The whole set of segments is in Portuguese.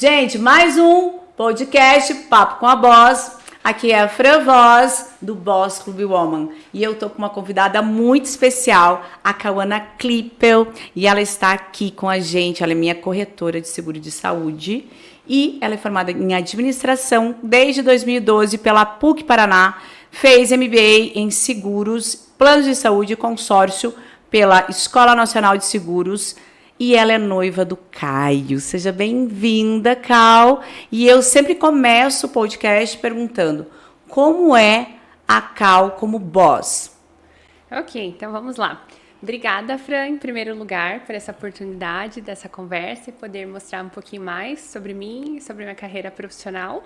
Gente, mais um podcast Papo com a Boss. Aqui é a Fran Voz, do Boss Club Woman. E eu tô com uma convidada muito especial, a Cauana Klippel. E ela está aqui com a gente. Ela é minha corretora de seguro de saúde. E ela é formada em administração desde 2012 pela PUC Paraná. Fez MBA em seguros, planos de saúde e consórcio pela Escola Nacional de Seguros. E ela é noiva do Caio. Seja bem-vinda, Cal. E eu sempre começo o podcast perguntando como é a Cal como boss. Ok, então vamos lá. Obrigada, Fran, em primeiro lugar, por essa oportunidade dessa conversa e poder mostrar um pouquinho mais sobre mim e sobre minha carreira profissional.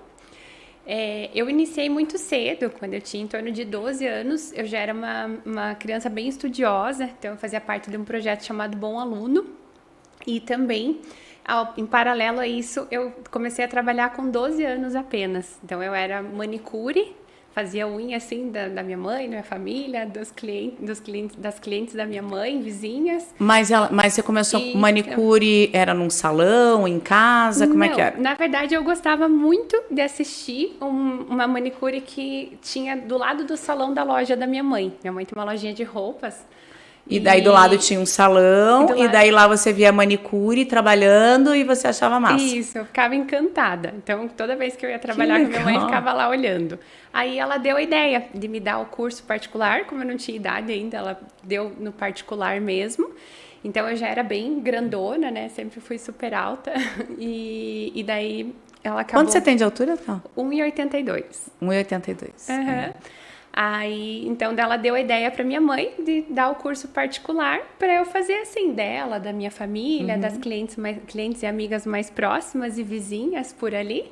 Eu iniciei muito cedo, quando eu tinha em torno de 12 anos. Eu já era uma criança bem estudiosa, então eu fazia parte de um projeto chamado Bom Aluno. E também, em paralelo a isso, eu comecei a trabalhar com 12 anos apenas. Então, eu era manicure, fazia unha assim da minha mãe, da minha família, das clientes da minha mãe, vizinhas. Mas você começou com manicure, era num salão, em casa, como é que era? Na verdade, eu gostava muito de assistir uma manicure que tinha do lado do salão da loja da minha mãe. Minha mãe tem uma lojinha de roupas. E daí do lado tinha um salão, e daí lá você via a manicure trabalhando e você achava massa. Isso, eu ficava encantada. Então, toda vez que eu ia trabalhar com minha mãe, ficava lá olhando. Aí ela deu a ideia de me dar o curso particular, como eu não tinha idade ainda, ela deu no particular mesmo. Então, eu já era bem grandona, né? Sempre fui super alta. E daí ela acabou... Quanto você tem de altura? 1,82. 1,82. Aham. Aí, então, ela deu a ideia para minha mãe de dar o curso particular para eu fazer assim, dela, da minha família, das clientes e amigas mais próximas e vizinhas por ali.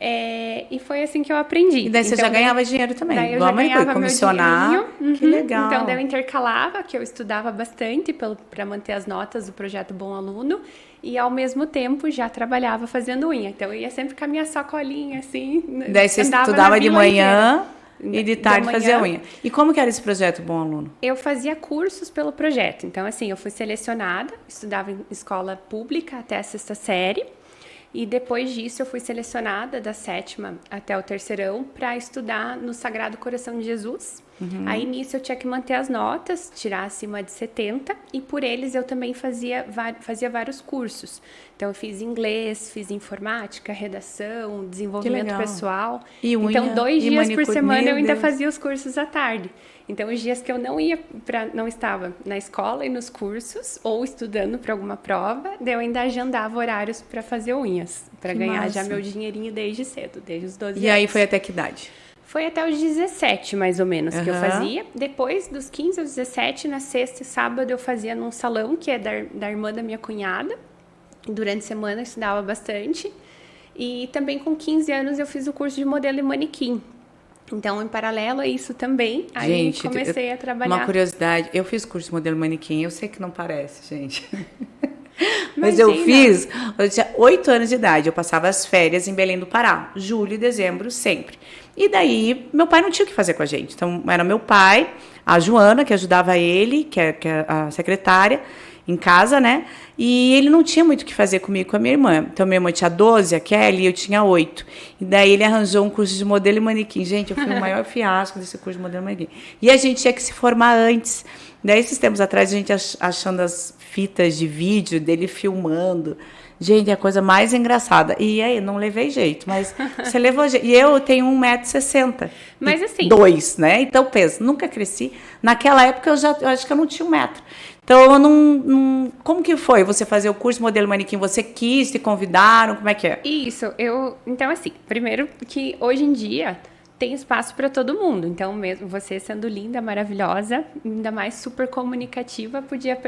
E foi assim que eu aprendi. E daí você já ganhava dinheiro também? Daí eu já ganhava comissionar. Meu dinheirinho. Que legal. Então, daí eu intercalava, que eu estudava bastante para manter as notas do projeto Bom Aluno. E, ao mesmo tempo, já trabalhava fazendo unha. Então, eu ia sempre com a minha sacolinha, assim. Daí você estudava de manhã... E de tarde fazia unha. E como que era esse projeto Bom Aluno? Eu fazia cursos pelo projeto. Então, assim, eu fui selecionada, estudava em escola pública até a 6ª série. E depois disso, eu fui selecionada da 7ª até o 3º para estudar no Sagrado Coração de Jesus. Aí, nisso, eu tinha que manter as notas, tirar acima de 70. E por eles, eu também fazia vários cursos. Então, eu fiz inglês, fiz informática, redação, desenvolvimento pessoal. E unha, então, 2 dias por semana, eu ainda Deus. fazia os cursos à tarde. Então, os dias que eu não estava na escola e nos cursos, ou estudando para alguma prova, eu ainda agendava horários para fazer unhas, para ganhar massa. já meu dinheirinho desde cedo, desde os 12 anos. E aí foi até que idade? Foi até os 17, mais ou menos, que eu fazia. Depois dos 15 aos 17, na sexta e sábado, eu fazia num salão, que é da irmã da minha cunhada. Durante a semana, eu estudava bastante. E também, com 15 anos, eu fiz o curso de modelo e manequim. Então, em paralelo a isso também, aí gente, comecei a trabalhar. Uma curiosidade, eu fiz curso de modelo manequim, eu sei que não parece, gente. Mas eu tinha 8 anos de idade, eu passava as férias em Belém do Pará, julho e dezembro, sempre. E daí, meu pai não tinha o que fazer com a gente. Então, era meu pai, a Joana, que ajudava ele, que é a secretária, em casa, né? E ele não tinha muito o que fazer comigo e com a minha irmã. Então, minha irmã tinha 12, a Kelly, e eu tinha 8. E daí, ele arranjou um curso de modelo e manequim. Gente, eu fui o maior fiasco desse curso de modelo e manequim. E a gente tinha que se formar antes. Daí, esses tempos atrás, a gente achando as fitas de vídeo dele filmando. Gente, é a coisa mais engraçada. E aí, não levei jeito, mas você levou jeito. E eu tenho 1,60 m. Mas assim... 2, né? Então, peso, nunca cresci. Naquela época, eu acho que eu não tinha 1 metro. Então, eu não... Como que foi você fazer o curso modelo manequim? Você quis, te convidaram? Como é que é? Isso, Então, assim, primeiro que hoje em dia tem espaço para todo mundo. Então, mesmo você sendo linda, maravilhosa, ainda mais super comunicativa, podia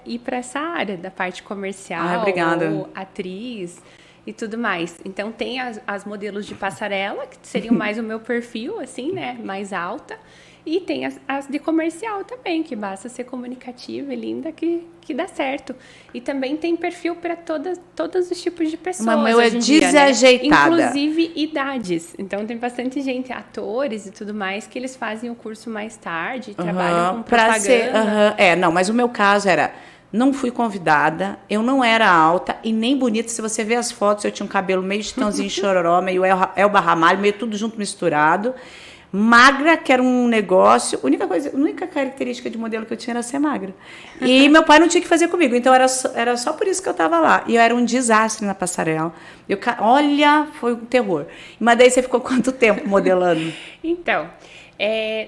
ir para essa área da parte comercial, obrigada. Ou atriz e tudo mais. Então, tem as modelos de passarela, que seriam mais o meu perfil, assim, né? Mais alta. E tem as de comercial também, que basta ser comunicativa e linda que dá certo. E também tem perfil para todos os tipos de pessoas. Mas meu é Né? desajeitada. Inclusive idades. Então tem bastante gente, atores e tudo mais, que eles fazem o curso mais tarde, trabalham com propaganda. Não, mas o meu caso era... não fui convidada, eu não era alta e nem bonita. Se você ver as fotos, eu tinha um cabelo meio Chitãozinho Chororó, meio Elba Ramalho, meio tudo junto misturado. Magra, que era um negócio. A única característica de modelo que eu tinha era ser magra. E meu pai não tinha que fazer comigo, então era só por isso que eu estava lá. E eu era um desastre na passarela. Olha, foi um terror. Mas daí você ficou quanto tempo modelando? Então,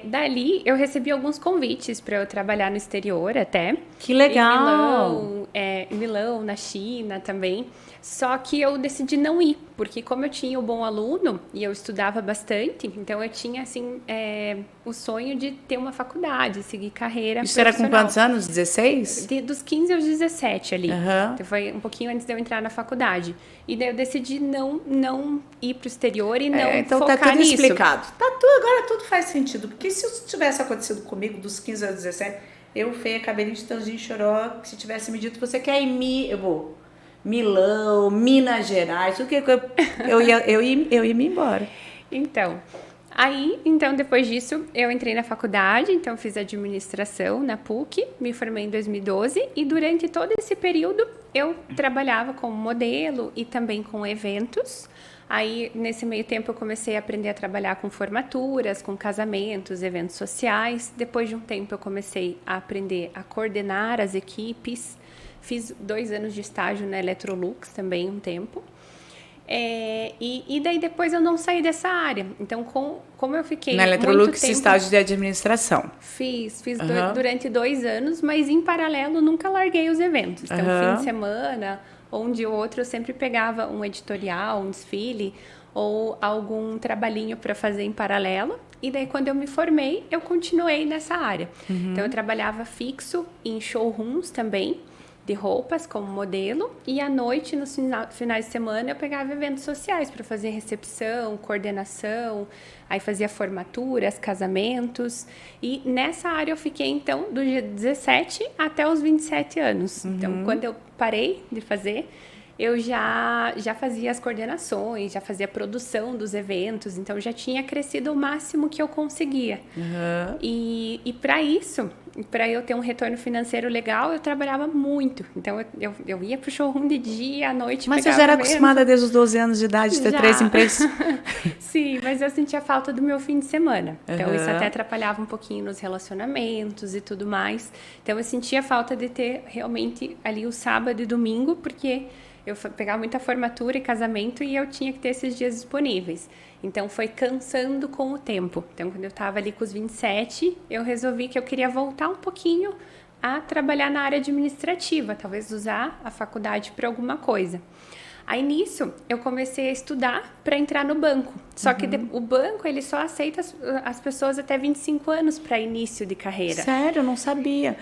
dali eu recebi alguns convites para eu trabalhar no exterior até. Que legal! Em Milão, na China também. Só que eu decidi não ir, porque como eu tinha o bom aluno e eu estudava bastante, então eu tinha, assim, o sonho de ter uma faculdade, seguir carreira Isso era com quantos anos? 16? Dos 15 aos 17 ali. Uhum. Então foi um pouquinho antes de eu entrar na faculdade. E daí eu decidi não ir para o exterior e não então focar tá tudo nisso. explicado. Agora tudo faz sentido, porque se isso tivesse acontecido comigo dos 15 aos 17, eu feia, cabelinho de Chitãozinho Choró, se tivesse me dito, você quer ir eu vou... Milão, Minas Gerais, o que eu ia me embora. Então, depois disso, eu entrei na faculdade, então fiz administração na PUC, me formei em 2012 e durante todo esse período eu trabalhava como modelo e também com eventos. Aí, nesse meio tempo, eu comecei a aprender a trabalhar com formaturas, com casamentos, eventos sociais. Depois de um tempo, eu comecei a aprender a coordenar as equipes. Fiz 2 anos de estágio na Electrolux também, um tempo. E daí depois eu não saí dessa área. Então, como eu fiquei na Electrolux, estágio de administração. Fiz durante 2 anos, mas em paralelo nunca larguei os eventos. Então, fim de semana, ou um dia ou outro, eu sempre pegava um editorial, um desfile, ou algum trabalhinho para fazer em paralelo. E daí, quando eu me formei, eu continuei nessa área. Então, eu trabalhava fixo em showrooms também, de roupas como modelo, e à noite, nos finais de semana, eu pegava eventos sociais para fazer recepção, coordenação, aí fazia formaturas, casamentos, e nessa área eu fiquei, então, do dia 17 até os 27 anos. Então, quando eu parei de fazer, eu já fazia as coordenações, já fazia a produção dos eventos, então já tinha crescido o máximo que eu conseguia. E para isso, para eu ter um retorno financeiro legal, eu trabalhava muito. Então eu ia pro showroom de dia, à noite. Mas você já era acostumada desde os 12 anos de idade de ter 3 empregos? Sim, mas eu sentia falta do meu fim de semana. Então isso até atrapalhava um pouquinho nos relacionamentos e tudo mais. Então eu sentia falta de ter realmente ali o sábado e domingo, porque eu pegava muita formatura e casamento e eu tinha que ter esses dias disponíveis. Então, foi cansando com o tempo. Então, quando eu estava ali com os 27, eu resolvi que eu queria voltar um pouquinho a trabalhar na área administrativa, talvez usar a faculdade para alguma coisa. Aí, nisso, eu comecei a estudar para entrar no banco. Só que o banco, ele só aceita as pessoas até 25 anos para início de carreira. Sério? Eu não sabia.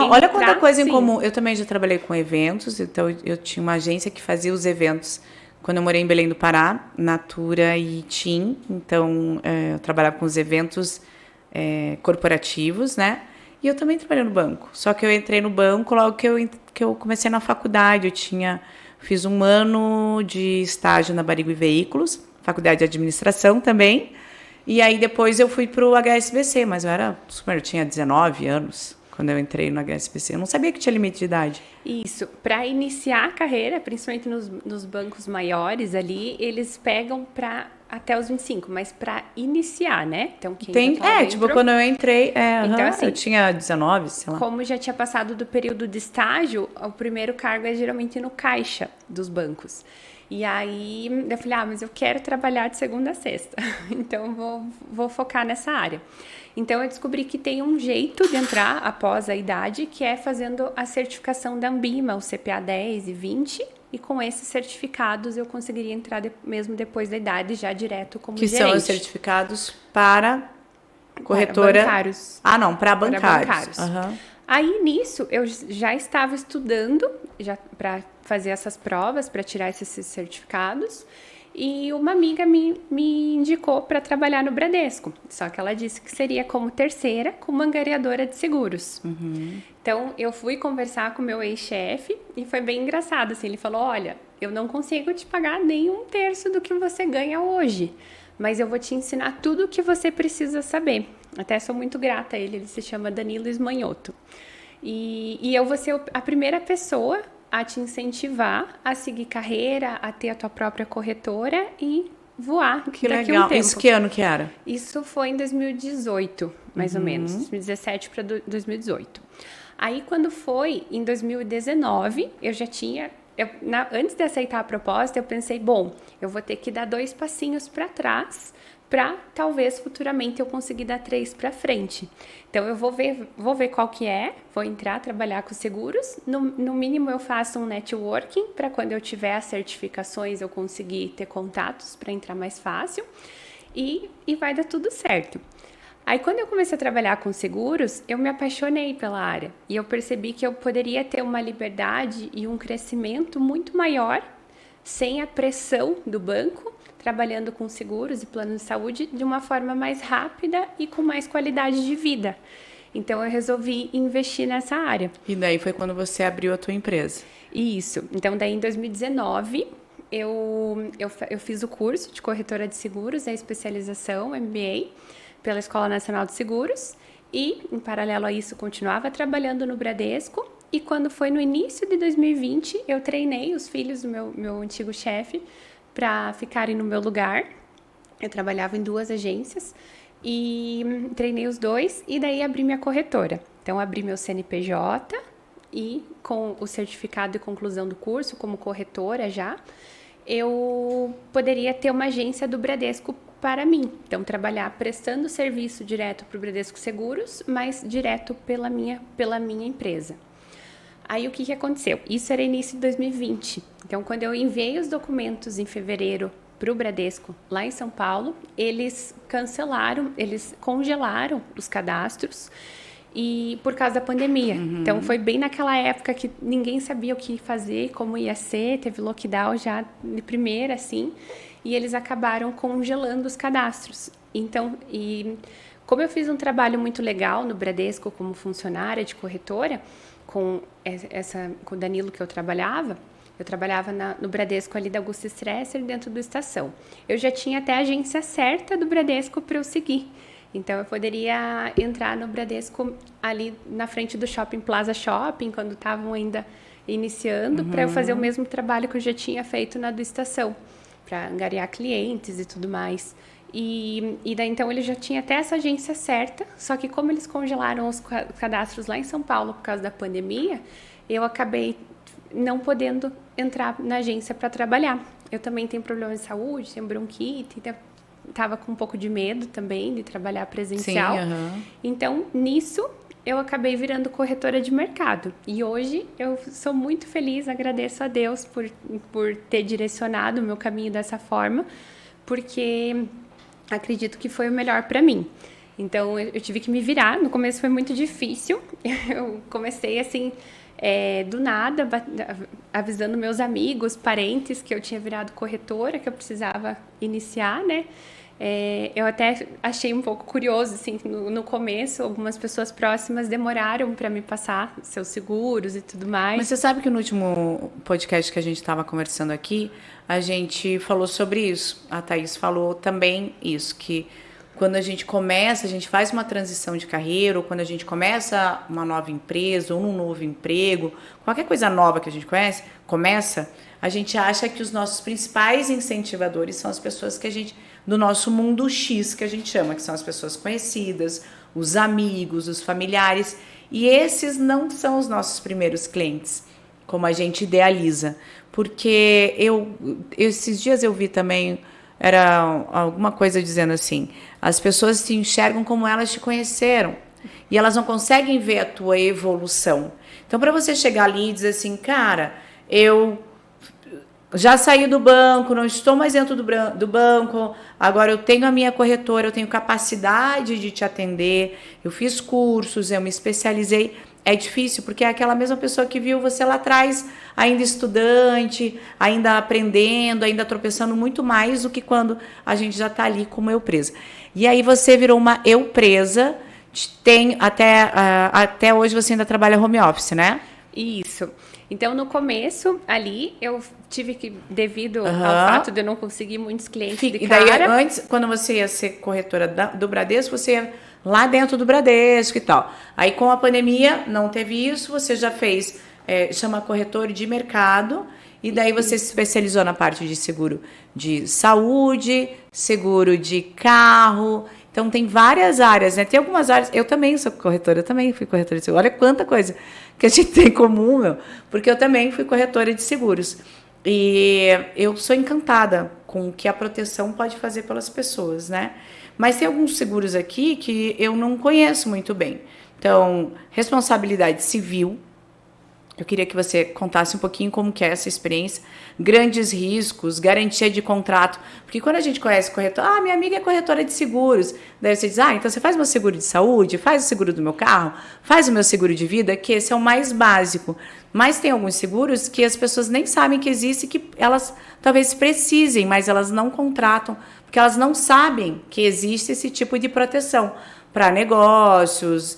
Olha quanta coisa em comum. Eu também já trabalhei com eventos, então eu tinha uma agência que fazia os eventos quando eu morei em Belém do Pará, Natura e TIM. Então, eu trabalhava com os eventos corporativos, né? E eu também trabalhei no banco. Só que eu entrei no banco logo que eu comecei na faculdade. Fiz 1 ano de estágio na Barigui Veículos, faculdade de administração também. E aí depois eu fui para o HSBC, mas eu tinha 19 anos quando eu entrei no HSBC. Eu não sabia que tinha limite de idade. Isso. Para iniciar a carreira, principalmente nos bancos maiores ali, eles pegam até os 25, mas para iniciar, né? Então, quem quando eu entrei, então, assim, eu tinha 19, sei lá. Como já tinha passado do período de estágio, o primeiro cargo é geralmente no caixa dos bancos. E aí, eu falei, mas eu quero trabalhar de segunda a sexta, então vou focar nessa área. Então, eu descobri que tem um jeito de entrar após a idade, que é fazendo a certificação da Ambima, o CPA 10 e 20, e com esses certificados eu conseguiria entrar mesmo depois da idade, já direto como gerente. Que são os certificados para corretora? Para bancários. Para bancários. Aí, nisso, eu já estava estudando para fazer essas provas, para tirar esses certificados. E uma amiga me indicou para trabalhar no Bradesco. Só que ela disse que seria como terceira, como angariadora de seguros. Então, eu fui conversar com o meu ex-chefe e foi bem engraçado. Assim, ele falou, olha, eu não consigo te pagar nem 1/3 do que você ganha hoje. Mas eu vou te ensinar tudo o que você precisa saber. Até sou muito grata a ele se chama Danilo Esmanhoto. E eu vou ser a primeira pessoa a te incentivar a seguir carreira, a ter a tua própria corretora e voar que daqui legal. a um tempo. Isso que ano que era? Isso foi em 2018, mais ou menos. 2017 para 2018. Aí, quando foi em 2019, eu já tinha... antes de aceitar a proposta, eu pensei, bom, eu vou ter que dar 2 passinhos para trás para talvez futuramente eu conseguir dar 3 para frente. Então, eu vou ver qual que é, vou entrar, trabalhar com seguros. No mínimo, eu faço um networking para quando eu tiver as certificações, eu conseguir ter contatos para entrar mais fácil. E vai dar tudo certo. Aí, quando eu comecei a trabalhar com seguros, eu me apaixonei pela área. E eu percebi que eu poderia ter uma liberdade e um crescimento muito maior, sem a pressão do banco, trabalhando com seguros e planos de saúde de uma forma mais rápida e com mais qualidade de vida. Então, eu resolvi investir nessa área. E daí foi quando você abriu a tua empresa? Isso. Então, daí em 2019, eu fiz o curso de corretora de seguros, a especialização, MBA, pela Escola Nacional de Seguros. E, em paralelo a isso, continuava trabalhando no Bradesco. E quando foi no início de 2020, eu treinei os filhos do meu antigo chefe para ficarem no meu lugar. Eu trabalhava em 2 agências e treinei os 2 e daí abri minha corretora. Então, abri meu CNPJ e com o certificado de conclusão do curso, como corretora já, eu poderia ter uma agência do Bradesco para mim. Então, trabalhar prestando serviço direto para o Bradesco Seguros, mas direto pela minha empresa. Aí, o que aconteceu? Isso era início de 2020. Então, quando eu enviei os documentos em fevereiro para o Bradesco, lá em São Paulo, eles congelaram os cadastros e por causa da pandemia. Então, foi bem naquela época que ninguém sabia o que fazer, como ia ser, teve lockdown já de primeira, assim, e eles acabaram congelando os cadastros. Então, como eu fiz um trabalho muito legal no Bradesco como funcionária de corretora, com o Danilo que eu trabalhava no Bradesco ali da Augusta Stresser, dentro do Estação. Eu já tinha até a agência certa do Bradesco para eu seguir. Então, eu poderia entrar no Bradesco ali na frente do Shopping Plaza Shopping, quando estavam ainda iniciando, para eu fazer o mesmo trabalho que eu já tinha feito na do Estação, para angariar clientes e tudo mais. E daí, então, ele já tinha até essa agência certa, só que como eles congelaram os cadastros lá em São Paulo por causa da pandemia, eu acabei não podendo entrar na agência para trabalhar. Eu também tenho problemas de saúde, tenho bronquite, estava com um pouco de medo também de trabalhar presencial. Sim, Então, nisso, eu acabei virando corretora de mercado. E hoje eu sou muito feliz, agradeço a Deus por ter direcionado o meu caminho dessa forma, porque acredito que foi o melhor para mim. Então, eu tive que me virar. No começo foi muito difícil. Eu comecei assim, do nada, avisando meus amigos, parentes, que eu tinha virado corretora, que eu precisava iniciar, né? Eu até achei um pouco curioso, assim, no começo, algumas pessoas próximas demoraram para me passar seus seguros e tudo mais. Mas você sabe que no último podcast que a gente estava conversando aqui, a gente falou sobre isso. A Thaís falou também isso, que quando a gente faz uma transição de carreira, ou quando a gente começa uma nova empresa, ou um novo emprego, qualquer coisa nova que a gente começa, a gente acha que os nossos principais incentivadores são as pessoas do nosso mundo X, que a gente chama, que são as pessoas conhecidas, os amigos, os familiares, e esses não são os nossos primeiros clientes, como a gente idealiza. Porque esses dias eu vi também, era alguma coisa dizendo assim, as pessoas se enxergam como elas te conheceram, e elas não conseguem ver a tua evolução. Então, para você chegar ali e dizer assim, cara, eu já saí do banco, não estou mais dentro do banco, agora eu tenho a minha corretora, eu tenho capacidade de te atender, eu fiz cursos, eu me especializei. É difícil, porque é aquela mesma pessoa que viu você lá atrás, ainda estudante, ainda aprendendo, ainda tropeçando muito mais do que quando a gente já está ali como eu presa. E aí você virou uma eu presa, até hoje você ainda trabalha home office, né? Isso. Então, no começo, ali, eu tive que, devido ao fato de eu não conseguir muitos clientes de cara... E daí, antes, quando você ia ser corretora do Bradesco, você ia lá dentro do Bradesco e tal. Aí com a pandemia não teve isso, você já fez, chama corretor de mercado, e daí você se especializou na parte de seguro de saúde, seguro de carro. Então tem várias áreas, né? Tem algumas áreas, eu também sou corretora, eu também fui corretora de seguro. Olha quanta coisa que a gente tem em comum, meu, porque eu também fui corretora de seguros. E eu sou encantada com o que a proteção pode fazer pelas pessoas, né? Mas tem alguns seguros aqui que eu não conheço muito bem. Então, responsabilidade civil. Eu queria que você contasse um pouquinho como que é essa experiência. Grandes riscos, garantia de contrato. Porque quando a gente conhece corretor, minha amiga é corretora de seguros. Daí você diz, então você faz meu seguro de saúde, faz o seguro do meu carro, faz o meu seguro de vida, que esse é o mais básico. Mas tem alguns seguros que as pessoas nem sabem que existe, que elas talvez precisem, mas elas não contratam, porque elas não sabem que existe esse tipo de proteção para negócios.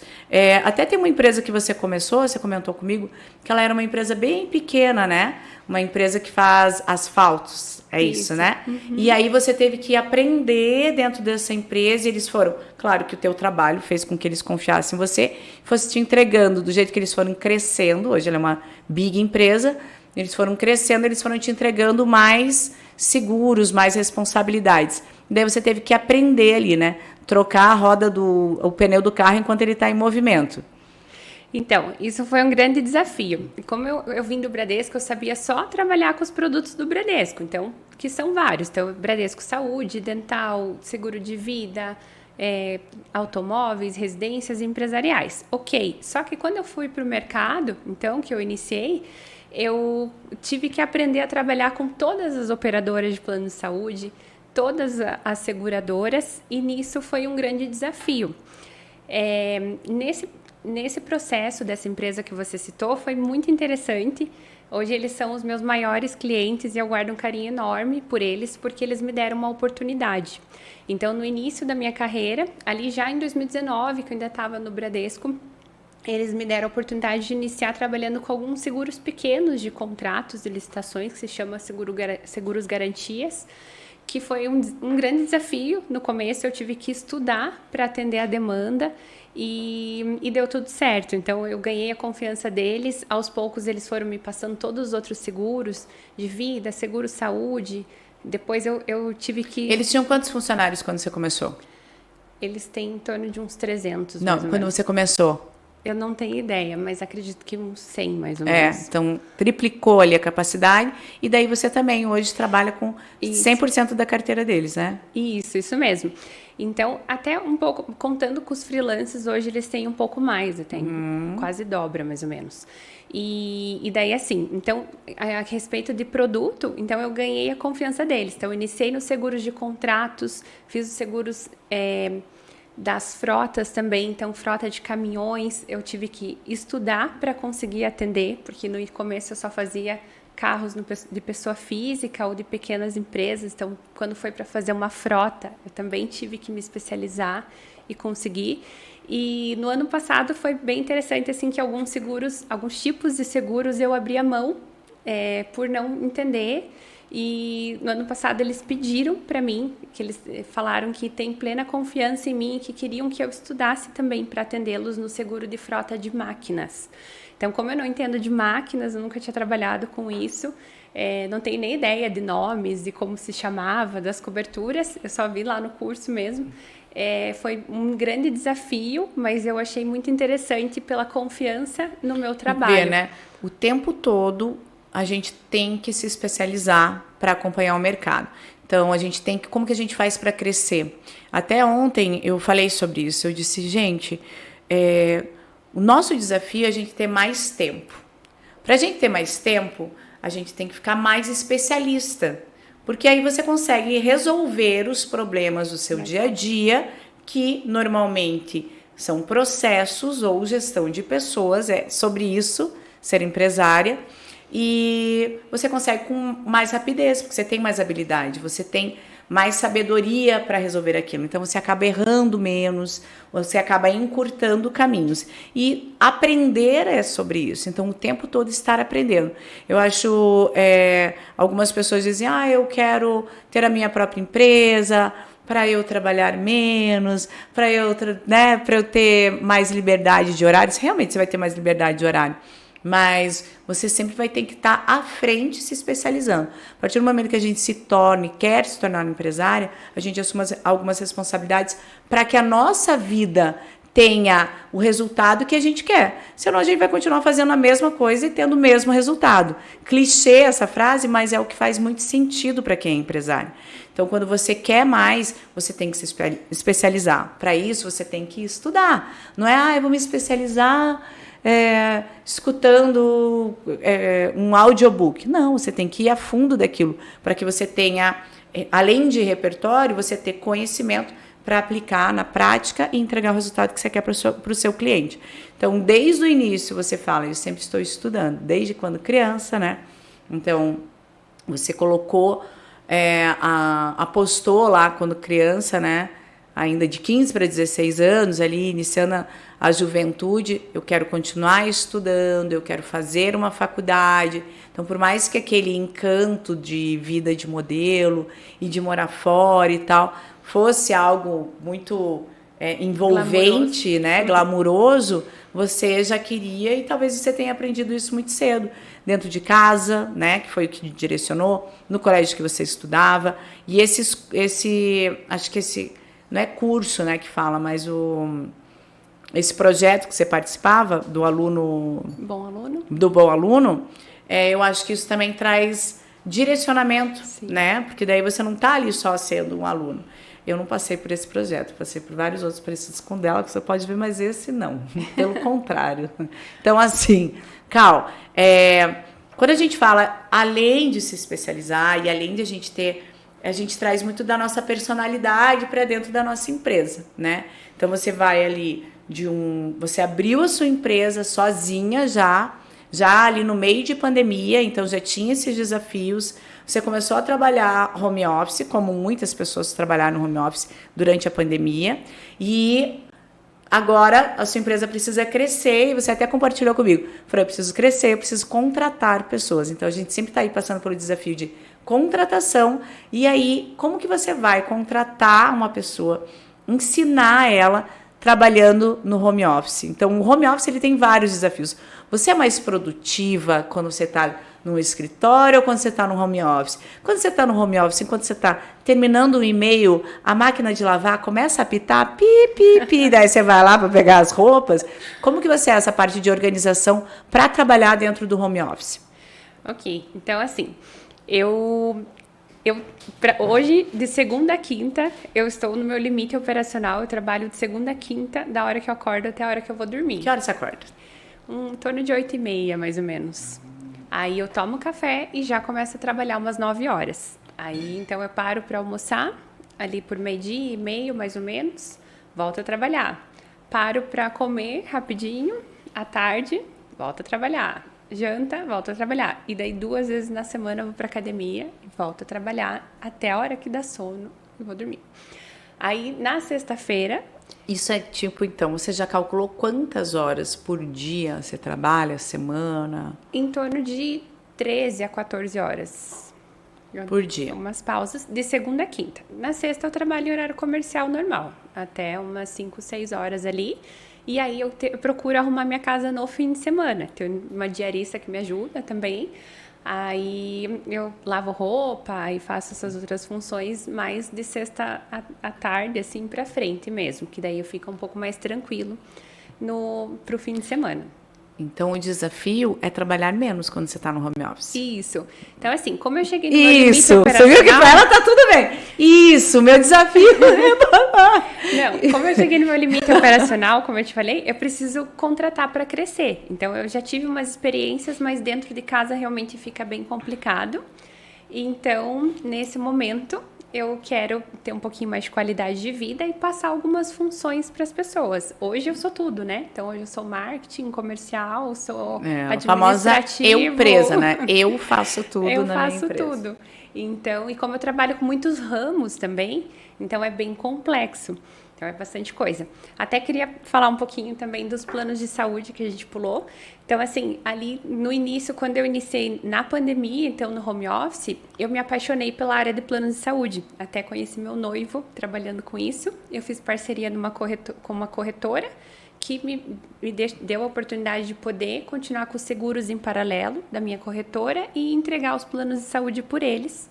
Até tem uma empresa que você comentou comigo, que ela era uma empresa bem pequena, né? Uma empresa que faz asfaltos, isso, né? Uhum. E aí você teve que aprender dentro dessa empresa, e eles foram, claro que o teu trabalho fez com que eles confiassem em você, fosse te entregando do jeito que eles foram crescendo. Hoje ela é uma big empresa, eles foram crescendo, eles foram te entregando mais seguros, mais responsabilidades. Daí você teve que aprender ali, né? Trocar a roda o pneu do carro enquanto ele está em movimento. Então, isso foi um grande desafio. Como eu vim do Bradesco, eu sabia só trabalhar com os produtos do Bradesco, então, que são vários. Então, Bradesco Saúde, Dental, Seguro de Vida, automóveis, residências empresariais. Ok, só que quando eu fui para o mercado, então, que eu iniciei, eu tive que aprender a trabalhar com todas as operadoras de plano de saúde, todas as seguradoras, e nisso foi um grande desafio. Nesse processo dessa empresa que você citou, foi muito interessante. Hoje eles são os meus maiores clientes e eu guardo um carinho enorme por eles, porque eles me deram uma oportunidade. Então, no início da minha carreira, ali já em 2019, que eu ainda estava no Bradesco, eles me deram a oportunidade de iniciar trabalhando com alguns seguros pequenos de contratos de licitações, que se chama Seguros Garantias, que foi um grande desafio. No começo eu tive que estudar para atender a demanda e deu tudo certo. Então eu ganhei a confiança deles, aos poucos eles foram me passando todos os outros seguros de vida, seguro saúde. Depois eu tive que... Eles tinham quantos funcionários quando você começou? Eles têm em torno de uns 300. Não, quando você começou? Eu não tenho ideia, mas acredito que uns 100 mais ou menos. Então triplicou ali a capacidade, e daí você também hoje trabalha com 100% da carteira deles, né? Isso mesmo. Então, até um pouco, contando com os freelancers, hoje eles têm um pouco mais, quase dobra mais ou menos. E daí assim, então, a respeito de produto, então eu ganhei a confiança deles. Então, eu iniciei nos seguros de contratos, fiz os seguros... das frotas também, então frota de caminhões, eu tive que estudar para conseguir atender, porque no começo eu só fazia carros de pessoa física ou de pequenas empresas, então quando foi para fazer uma frota, eu também tive que me especializar e conseguir. E no ano passado foi bem interessante, assim, que alguns tipos de seguros eu abri a mão por não entender. E no ano passado eles pediram para mim, que eles falaram que têm plena confiança em mim e que queriam que eu estudasse também para atendê-los no seguro de frota de máquinas. Então, como eu não entendo de máquinas, eu nunca tinha trabalhado com isso, não tenho nem ideia de nomes, de como se chamava, das coberturas, eu só vi lá no curso mesmo. Foi um grande desafio, mas eu achei muito interessante pela confiança no meu trabalho. Né? O tempo todo a gente tem que se especializar para acompanhar o mercado. Então, como que a gente faz para crescer? Até ontem eu falei sobre isso, eu disse, gente, o nosso desafio é a gente ter mais tempo. Para a gente ter mais tempo, a gente tem que ficar mais especialista, porque aí você consegue resolver os problemas do seu dia a dia, que normalmente são processos ou gestão de pessoas, sobre isso, ser empresária. E você consegue com mais rapidez, porque você tem mais habilidade, você tem mais sabedoria para resolver aquilo. Então, você acaba errando menos, você acaba encurtando caminhos. E aprender é sobre isso. Então, o tempo todo estar aprendendo. Eu acho, algumas pessoas dizem, eu quero ter a minha própria empresa, para eu trabalhar menos, para eu, né, para eu ter mais liberdade de horários. Realmente você vai ter mais liberdade de horário, mas você sempre vai ter que estar à frente se especializando. A partir do momento que a gente quer se tornar uma empresária, a gente assume algumas responsabilidades para que a nossa vida tenha o resultado que a gente quer. Senão a gente vai continuar fazendo a mesma coisa e tendo o mesmo resultado. Clichê essa frase, mas é o que faz muito sentido para quem é empresário. Então, quando você quer mais, você tem que se especializar. Para isso, você tem que estudar. Não é, eu vou me especializar escutando um audiobook. Não, você tem que ir a fundo daquilo, para que você tenha, além de repertório, você ter conhecimento para aplicar na prática e entregar o resultado que você quer para o seu cliente. Então, desde o início, você fala, eu sempre estou estudando, desde quando criança, né? Então, você colocou, apostou lá quando criança, né? Ainda de 15 para 16 anos, ali, iniciando a juventude, eu quero continuar estudando, eu quero fazer uma faculdade. Então, por mais que aquele encanto de vida de modelo e de morar fora e tal fosse algo muito envolvente, glamuroso, né, glamuroso, você já queria, e talvez você tenha aprendido isso muito cedo, dentro de casa, né, que foi o que direcionou, no colégio que você estudava, e acho que esse não é curso, né, que fala, mas esse projeto que você participava do Bom Aluno, eu acho que isso também traz direcionamento, sim, né, porque daí você não está ali só sendo um aluno. Eu não passei por esse projeto, passei por vários outros parecidos com o dela, que você pode ver, mas esse não, pelo contrário. Então, assim, Cal, quando a gente fala, além de se especializar e além de a gente traz muito da nossa personalidade para dentro da nossa empresa, né? Então, você vai ali você abriu a sua empresa sozinha já ali no meio de pandemia, então já tinha esses desafios. Você começou a trabalhar home office, como muitas pessoas trabalharam no home office durante a pandemia, e agora a sua empresa precisa crescer, e você até compartilhou comigo, falou, eu preciso crescer, eu preciso contratar pessoas. Então, a gente sempre está aí passando pelo desafio de contratação, e aí, como que você vai contratar uma pessoa, ensinar ela trabalhando no home office? Então, o home office ele tem vários desafios. Você é mais produtiva quando você está no escritório ou quando você está no home office? Quando você está no home office, enquanto você está terminando um e-mail, a máquina de lavar começa a apitar, pi, pi, pi, daí você vai lá para pegar as roupas. Como que você é essa parte de organização para trabalhar dentro do home office? Ok, então assim, hoje, de segunda a quinta, eu estou no meu limite operacional, eu trabalho de segunda a quinta, da hora que eu acordo até a hora que eu vou dormir. Que hora você acorda? Em torno de 8h30, mais ou menos. Aí eu tomo café e já começo a trabalhar umas 9 horas. Aí, então, eu paro para almoçar, ali por 12h30, mais ou menos, volto a trabalhar. Paro para comer rapidinho, à tarde, volto a trabalhar. Janta, volto a trabalhar. E daí 2 vezes na semana eu vou pra academia e volto a trabalhar até a hora que dá sono e vou dormir. Aí, na sexta-feira... Isso é tipo, então, você já calculou quantas horas por dia você trabalha, semana? Em torno de 13 a 14 horas. Por dia. Umas pausas de segunda a quinta. Na sexta eu trabalho em horário comercial normal, até umas 5, 6 horas ali. E aí eu procuro arrumar minha casa no fim de semana. Tenho uma diarista que me ajuda também. Aí eu lavo roupa e faço essas outras funções mais de sexta à tarde, assim, pra frente mesmo. Que daí eu fico um pouco mais tranquilo pro fim de semana. Então, o desafio é trabalhar menos quando você está no home office. Isso. Então, assim, como eu cheguei no meu limite operacional... Isso, você viu que para ela tá tudo bem. Isso, meu desafio é... Não, como eu cheguei no meu limite operacional, como eu te falei, eu preciso contratar para crescer. Então, eu já tive umas experiências, mas dentro de casa realmente fica bem complicado. Então, nesse momento... eu quero ter um pouquinho mais de qualidade de vida e passar algumas funções para as pessoas. Hoje eu sou tudo, né? Então, hoje eu sou marketing, comercial, sou administrativo. A famosa eu presa, né? Eu faço tudo na minha empresa. Eu faço tudo. Então, e como eu trabalho com muitos ramos também, então é bem complexo. Então é bastante coisa. Até queria falar um pouquinho também dos planos de saúde que a gente pulou. Então, assim, ali no início, quando eu iniciei na pandemia, então no home office, eu me apaixonei pela área de planos de saúde. Até conheci meu noivo trabalhando com isso. Eu fiz parceria com uma corretora que me deu a oportunidade de poder continuar com os seguros em paralelo da minha corretora e entregar os planos de saúde por eles.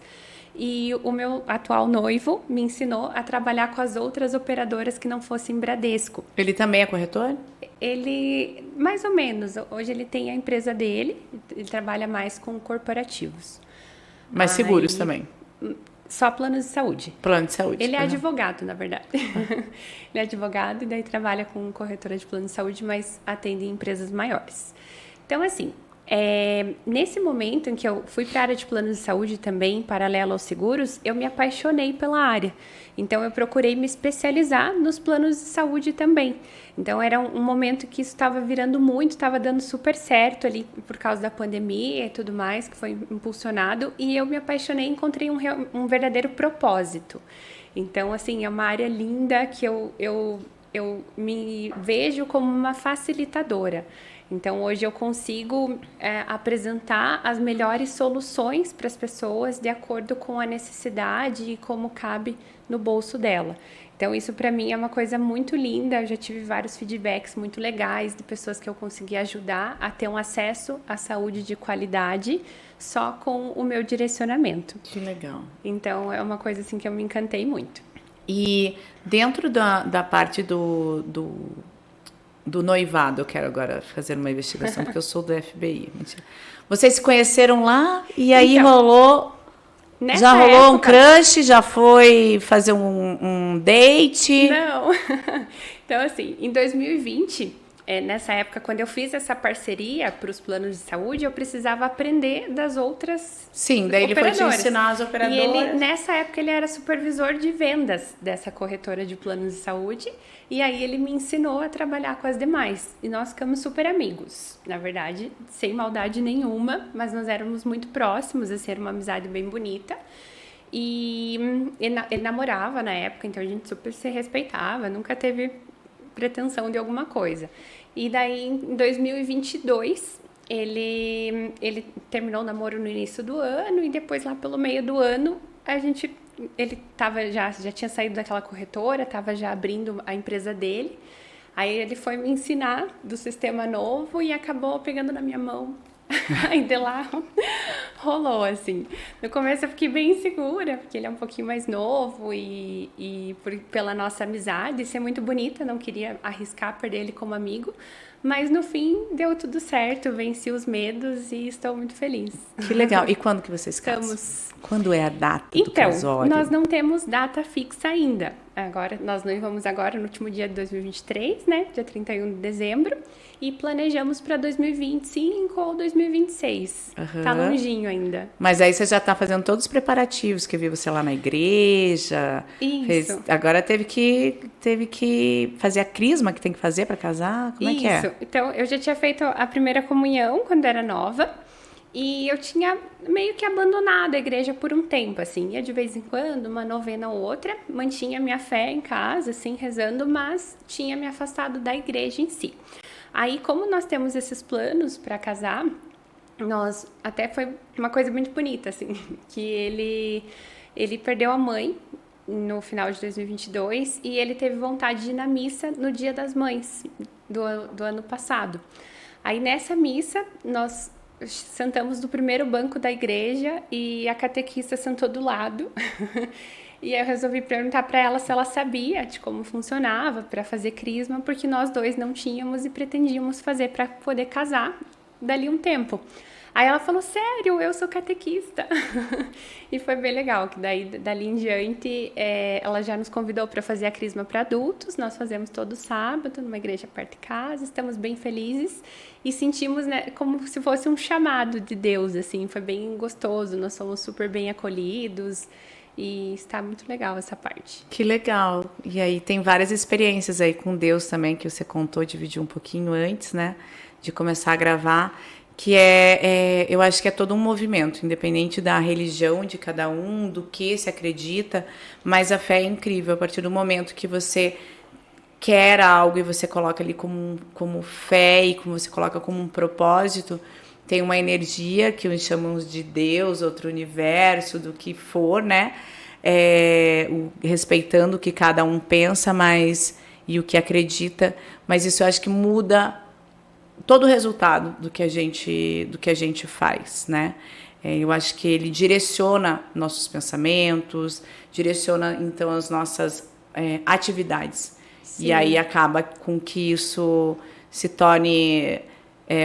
E o meu atual noivo me ensinou a trabalhar com as outras operadoras que não fossem Bradesco. Ele também é corretor? Ele, mais ou menos, hoje ele tem a empresa dele, ele trabalha mais com corporativos. Mas seguros também? Só planos de saúde. Plano de saúde. Ele é advogado, na verdade. Ele é advogado e daí trabalha com corretora de plano de saúde, mas atende em empresas maiores. Então, assim, nesse momento em que eu fui para a área de planos de saúde também, paralelo aos seguros, eu me apaixonei pela área. Então, eu procurei me especializar nos planos de saúde também. Então, era um momento que isso estava virando muito, estava dando super certo ali por causa da pandemia e tudo mais, que foi impulsionado. E eu me apaixonei e encontrei um verdadeiro propósito. Então, assim, é uma área linda que eu me vejo como uma facilitadora. Então, hoje eu consigo apresentar as melhores soluções para as pessoas de acordo com a necessidade e como cabe no bolso dela. Então, isso para mim é uma coisa muito linda. Eu já tive vários feedbacks muito legais de pessoas que eu consegui ajudar a ter um acesso à saúde de qualidade só com o meu direcionamento. Que legal. Então, é uma coisa assim que eu me encantei muito. E dentro da parte do noivado, eu quero agora fazer uma investigação, porque eu sou do FBI. Mentira. Vocês se conheceram lá e aí então, rolou um crush, já foi fazer um date? Não. Então, assim, em 2020, nessa época, quando eu fiz essa parceria para os planos de saúde, eu precisava aprender das outras Sim, daí ele foi te ensinar as operadoras. E ele, nessa época, ele era supervisor de vendas dessa corretora de planos de saúde. E aí ele me ensinou a trabalhar com as demais. E nós ficamos super amigos. Na verdade, sem maldade nenhuma, mas nós éramos muito próximos, assim, era uma amizade bem bonita. E ele namorava na época, então a gente super se respeitava, nunca teve pretensão de alguma coisa. E daí, em 2022, ele terminou o namoro no início do ano e depois, lá pelo meio do ano, ele já tinha saído daquela corretora, estava já abrindo a empresa dele. Aí ele foi me ensinar do sistema novo e acabou pegando na minha mão. Aí de lá rolou, assim. No começo eu fiquei bem insegura, porque ele é um pouquinho mais novo e pela nossa amizade, isso é muito bonita, não queria arriscar perder ele como amigo. Mas no fim deu tudo certo, venci os medos e estou muito feliz. Que legal. E quando que vocês casam? Quando é a data do casório? Então, nós não temos data fixa ainda. Agora, nós noivamos agora no último dia de 2023, né? Dia 31 de dezembro. E planejamos para 2025 ou 2026. Tá longinho ainda. Mas aí você já tá fazendo todos os preparativos, que eu vi você lá na igreja. Isso. Agora teve que fazer a crisma que tem que fazer para casar? Como é que é? Isso. Então, eu já tinha feito a primeira comunhão quando era nova. E eu tinha meio que abandonado a igreja por um tempo, assim. Ia de vez em quando, uma novena ou outra. Mantinha minha fé em casa, assim, rezando, mas tinha me afastado da igreja em si. Aí, como nós temos esses planos para casar, até foi uma coisa muito bonita, assim, que ele perdeu a mãe no final de 2022 e ele teve vontade de ir na missa no Dia das Mães do ano passado. Aí, nessa missa, nós sentamos no primeiro banco da igreja e a catequista sentou do lado. E eu resolvi perguntar para ela se ela sabia de como funcionava para fazer crisma, porque nós dois não tínhamos e pretendíamos fazer para poder casar dali um tempo. Aí ela falou, sério, eu sou catequista. E foi bem legal, que dali em diante ela já nos convidou para fazer a crisma para adultos. Nós fazemos todo sábado numa igreja perto de casa, estamos bem felizes e sentimos, né, como se fosse um chamado de Deus, assim, foi bem gostoso, nós somos super bem acolhidos. E está muito legal essa parte. Que legal. E aí tem várias experiências aí com Deus também, que você contou, dividiu um pouquinho antes, né? De começar a gravar. que eu acho que é todo um movimento, independente da religião de cada um, do que se acredita, mas a fé é incrível. A partir do momento que você quer algo e você coloca ali como fé e como você coloca como um propósito, tem uma energia que uns chamam de Deus, outro universo, do que for, né? Respeitando o que cada um pensa, e o que acredita, mas isso eu acho que muda todo o resultado do que a gente faz, né? Eu acho que ele direciona nossos pensamentos, direciona então as nossas atividades. Sim. E aí acaba com que isso se torne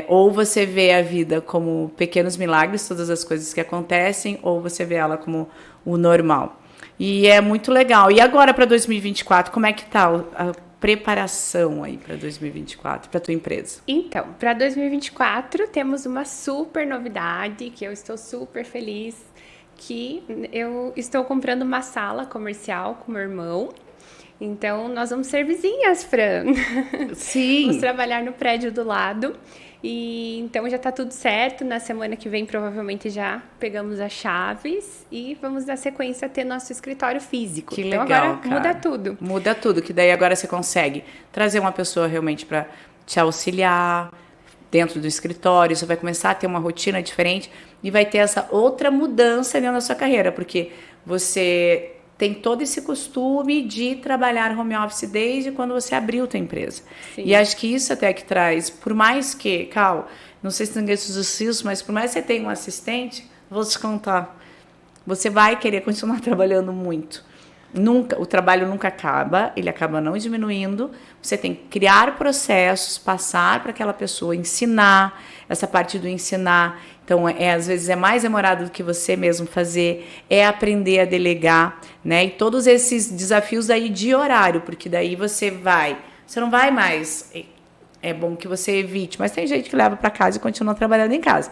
ou você vê a vida como pequenos milagres, todas as coisas que acontecem, ou você vê ela como o normal. E é muito legal. E agora para 2024, como é que tá a preparação aí para 2024, para tua empresa? Então, para 2024 temos uma super novidade que eu estou super feliz, que eu estou comprando uma sala comercial com meu irmão. Então, nós vamos ser vizinhas, Fran. Sim. Vamos trabalhar no prédio do lado. E então já tá tudo certo. Na semana que vem, provavelmente, já pegamos as chaves e vamos, na sequência, ter nosso escritório físico. Que então, legal, agora muda tudo. Muda tudo, que daí agora você consegue trazer uma pessoa realmente para te auxiliar dentro do escritório. Você vai começar a ter uma rotina diferente e vai ter essa outra mudança dentro da sua carreira, porque você tem todo esse costume de trabalhar home office desde quando você abriu a tua empresa. Sim. E acho que isso até que traz, por mais que, Cal, não sei se tem isso, mas por mais que você tenha um assistente, vou te contar, você vai querer continuar trabalhando muito. O trabalho nunca acaba, ele acaba não diminuindo. Você tem que criar processos, passar para aquela pessoa, ensinar, essa parte do ensinar. Então, às vezes é mais demorado do que você mesmo fazer, é aprender a delegar, né? E todos esses desafios aí de horário, porque daí você não vai mais. É bom que você evite, mas tem gente que leva para casa e continua trabalhando em casa.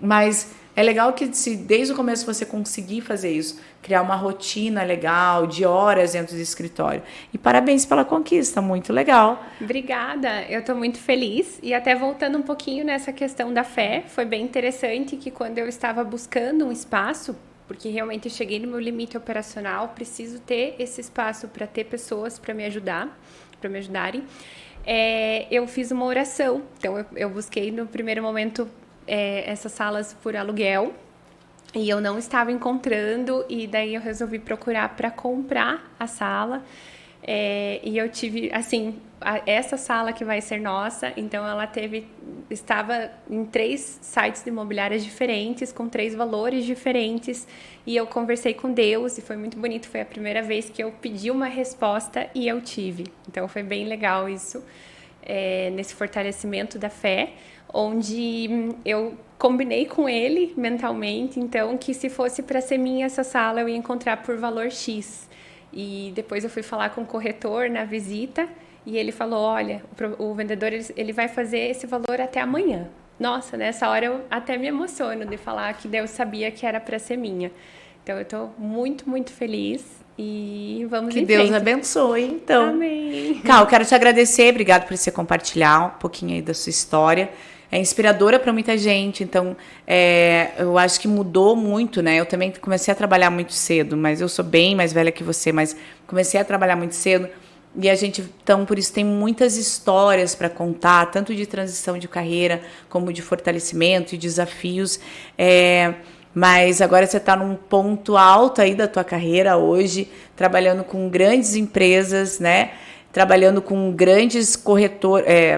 Mas é legal que se desde o começo você conseguir fazer isso, criar uma rotina legal, de horas dentro do escritório. E parabéns pela conquista, muito legal. Obrigada, eu estou muito feliz. E até voltando um pouquinho nessa questão da fé, foi bem interessante que quando eu estava buscando um espaço, porque realmente eu cheguei no meu limite operacional, preciso ter esse espaço para ter pessoas para me ajudarem. Eu fiz uma oração. Então, eu busquei no primeiro momento essas salas por aluguel e eu não estava encontrando, e daí eu resolvi procurar para comprar a sala, e eu tive, assim, essa sala que vai ser nossa, então ela estava em 3 sites de imobiliárias diferentes, com 3 valores diferentes, e eu conversei com Deus e foi muito bonito, foi a primeira vez que eu pedi uma resposta e eu tive, então foi bem legal isso, nesse fortalecimento da fé, onde eu combinei com ele mentalmente, então, que se fosse para ser minha essa sala, eu ia encontrar por valor X. E depois eu fui falar com o corretor na visita e ele falou, olha, o vendedor ele vai fazer esse valor até amanhã. Nossa, nessa hora eu até me emociono de falar que Deus sabia que era para ser minha. Então, eu estou muito, muito feliz e vamos em frente. Que Deus abençoe, então. Amém. Cal, quero te agradecer, obrigado por você compartilhar um pouquinho aí da sua história. É inspiradora para muita gente, então eu acho que mudou muito, né? Eu também comecei a trabalhar muito cedo, mas eu sou bem mais velha que você, mas comecei a trabalhar muito cedo e a gente, então, por isso tem muitas histórias para contar, tanto de transição de carreira como de fortalecimento e desafios. Mas agora você está num ponto alto aí da tua carreira hoje, trabalhando com grandes empresas, né? Trabalhando com grandes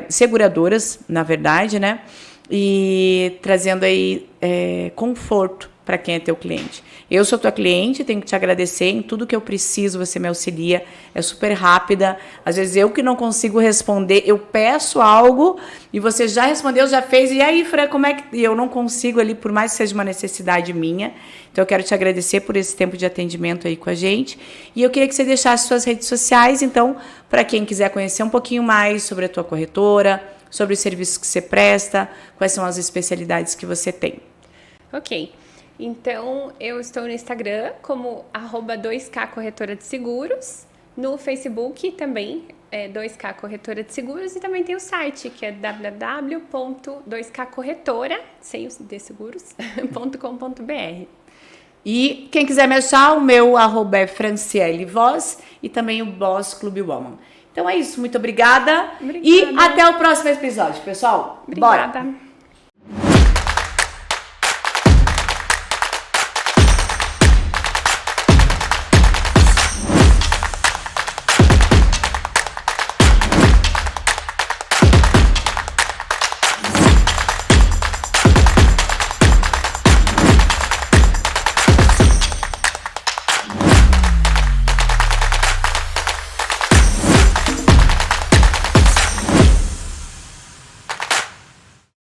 seguradoras, na verdade, né? E trazendo aí conforto para quem é teu cliente. Eu sou tua cliente, tenho que te agradecer em tudo que eu preciso, você me auxilia, é super rápida. Às vezes eu que não consigo responder, eu peço algo e você já respondeu, já fez. E aí, Fran, como é que... E eu não consigo ali, por mais que seja uma necessidade minha. Então, eu quero te agradecer por esse tempo de atendimento aí com a gente. E eu queria que você deixasse suas redes sociais, então, para quem quiser conhecer um pouquinho mais sobre a tua corretora, sobre os serviços que você presta, quais são as especialidades que você tem. Ok. Então, eu estou no Instagram como @2k Corretora de Seguros. No Facebook também, 2K Corretora de Seguros, e também tem o site, que é www.2kcorretora, sem os de seguros.com.br. E quem quiser me achar, o meu @ é Franciele Voz e também o Boss Club Woman. Então é isso, muito obrigada. E até o próximo episódio, pessoal. Obrigada. Bora!